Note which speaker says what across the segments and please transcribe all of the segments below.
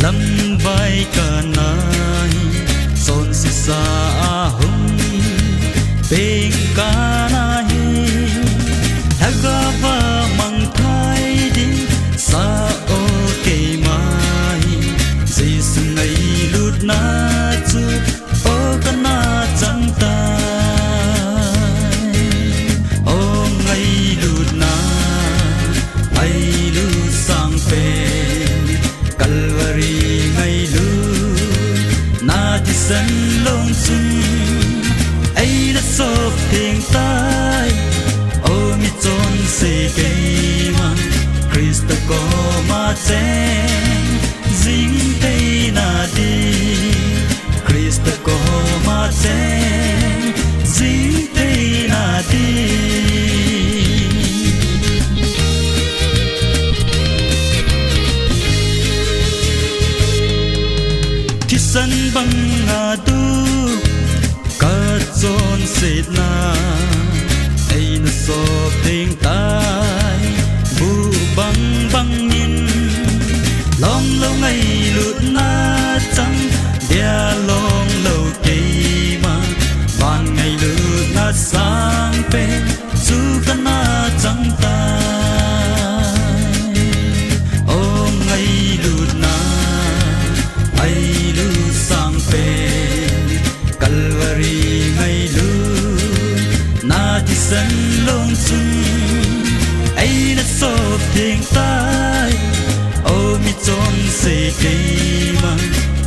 Speaker 1: lâm vai cả nai son si sa hum peng ka nahi thagava mang thai ding sa o ke mai jisu ngai lut na chu o kana chang ta o ngai lut na ai lu sang pe Calvary ngai lu na ti san long sun ai đã sop thiêng tai ô mi chôn se ke ma Christ ko ma chen jing te na di Christ ko ma chen jing te na di san băng ngà du cả chôn sệt na ai nó so tiếng tai bu băng băng nhìn long lâu ngày lụt na trắng dia long lâu kỳ mà ban ngày lụt na sang pe chu cả na trắng tai ô ngày lụt na ai lu sang pe Calvary ngai lu na ti san long sun ai na so thiêng tai ô mi chôn se ke ma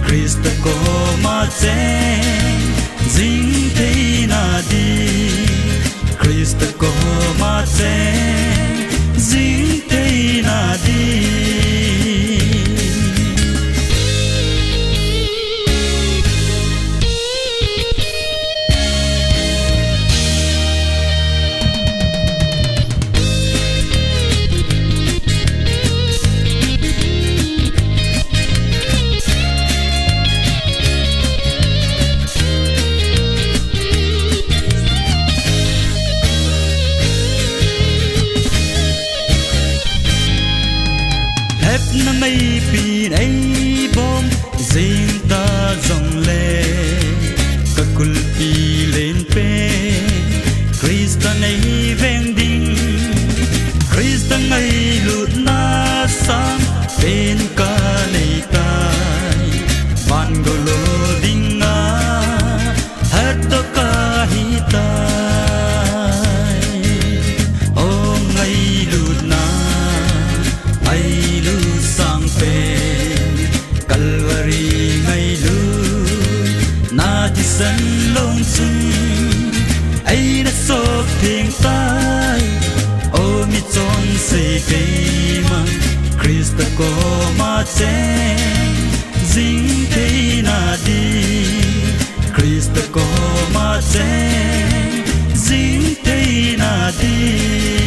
Speaker 1: Christ ko ma chen jing te na di Christ ko ma chen jing te na di na mây pin ấy bom riêng ta dòng lệ các cul pi lên pe Christa này ven đinh Christa ngày lụt na sang bên ca này tai van golo ding na hết to ca hi tai ô ngày lụt na ai lu sang pe Calvary ngai lu na ti san long sun ai na so thiêng tai ô mi chôn se ke ma Christ ko ma chen jing te na di Christ ko ma chen jing te na di